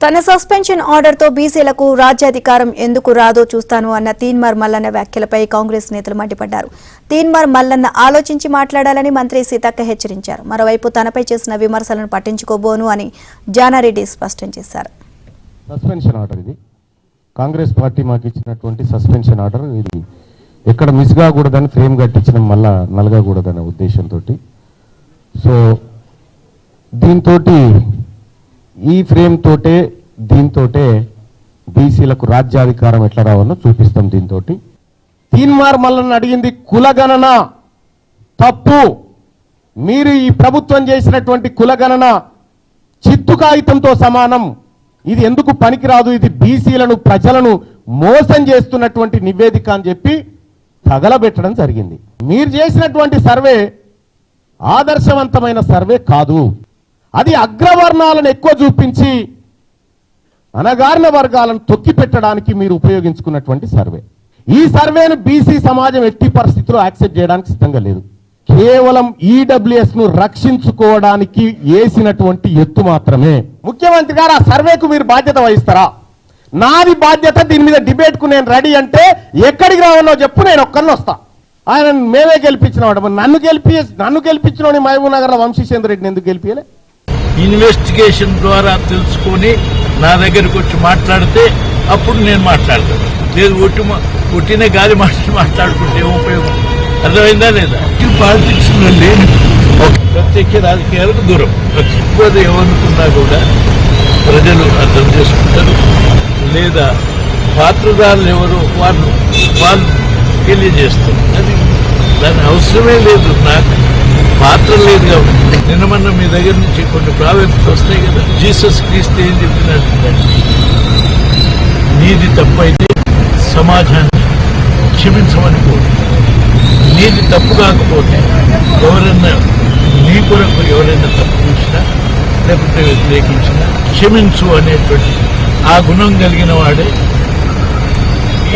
తన సస్పెన్షన్ ఆర్డర్తో బీసీలకు రాజ్యాధికారం ఎందుకు రాదో చూస్తాను అన్న తీన్మార్ మల్లన్న వ్యాఖ్యలపై కాంగ్రెస్ నేతలు మండిపడ్డారు. తీన్మార్ మల్లన్న ఆలోచించి మాట్లాడాలని మంత్రి సీతక్క హెచ్చరించారు. మరోవైపు తనపై చేసిన విమర్శలను పట్టించుకోబోను అని జానారెడ్డి స్పష్టం చేశారు. సస్పెన్షన్ ఆర్డర్ ఇది కాంగ్రెస్ పార్టీ మాకు ఇచ్చినటువంటి సస్పెన్షన్ ఆర్డర్. ఇది ఎక్కడ మిస్ కాకూడదని ఫ్రేమ్ కట్టించిన మళ్ళా నలగకూడదనే ఉద్దేశంతో సో దీంతో ఈ ఫ్రేమ్ తోటే దీంతోటే బీసీలకు రాజ్యాధికారం ఎట్లా రావాలో చూపిస్తాం. దీంతో తీన్మార్ మల్లన్న అడిగింది కులగణన తప్పు. మీరు ఈ ప్రభుత్వం చేసినటువంటి కులగణన చిత్తు కాగితంతో సమానం. ఇది ఎందుకు పనికిరాదు, ఇది బీసీలను ప్రజలను మోసం చేస్తున్నటువంటి నివేదిక అని చెప్పి తగలబెట్టడం జరిగింది. మీరు చేసినటువంటి సర్వే ఆదర్శవంతమైన సర్వే కాదు. అది అగ్రవర్ణాలను ఎక్కువ చూపించి అనగారిన వర్గాలను తొక్కి పెట్టడానికి మీరు ఉపయోగించుకున్నటువంటి సర్వే. ఈ సర్వేను బీసీ సమాజం ఎట్టి పరిస్థితుల్లో యాక్సెప్ట్ చేయడానికి సిద్ధంగా లేదు. కేవలం ఈడబ్ల్యూఎస్ ను రక్షించుకోవడానికి వేసినటువంటి ఎత్తు మాత్రమే. ముఖ్యమంత్రి గారు ఆ సర్వేకు మీరు బాధ్యత వహిస్తారా? నాది బాధ్యత, దీని మీద డిబేట్ కు నేను రెడీ అంటే ఎక్కడికి రావాలో చెప్పు, నేను ఒక్కరిని వస్తా. ఆయన మేమే గెలిపించినవాడు. నన్ను గెలిపించిన మహబూబ్ నగర్ వంశీచంద్ర రెడ్డిని ఎందుకు గెలిపించలే? ఇన్వెస్టిగేషన్ ద్వారా తెలుసుకొని నా దగ్గరకు వచ్చి మాట్లాడితే అప్పుడు నేను మాట్లాడతాను. లేదు ఒట్టిన గాలి మాట్లాడుకుంటే ఏం ఉపయోగం? అర్థమైందా లేదా? పాలిటిక్స్ లో లేని ప్రత్యేక రాజకీయాలకు దూరం. ఇప్పుడు ఏమనుకున్నా కూడా ప్రజలు అర్థం చేసుకుంటారు. లేదా పాత్రదారులు ఎవరు వాళ్ళు తెలియజేస్తారు. అది దాని అవసరమే లేదు. నాకు పాత్ర లేదు కాబట్టి. నిన్న మొన్న మీ దగ్గర నుంచి కొన్ని ప్రాబ్లమ్స్ వస్తాయి కదా. జీసస్ క్రీస్తు ఏం చెప్పినట్టు, నీది తప్పైతే సమాజాన్ని క్షమించమని కోరు. నీది తప్పు కాకపోతే ఎవరైనా నీ కొరకు ఎవరైనా తప్పు చూసినా లేకపోతే వ్యతిరేకించినా క్షమించు అనేటువంటి ఆ గుణం కలిగిన వాడే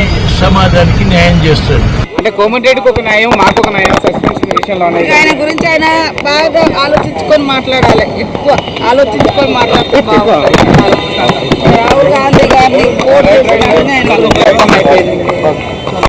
ఈ సమాజానికి న్యాయం చేస్తాడు. అంటే కోమటిరెడ్డికి ఒక న్యాయం, మాకు ఒక న్యాయం సస్పెన్షన్ విషయంలో. ఆయన గురించి ఆయన బాగా ఆలోచించుకొని మాట్లాడాలి. ఎక్కువ ఆలోచించుకొని మాట్లాడితే రాహుల్ గాంధీ గారిని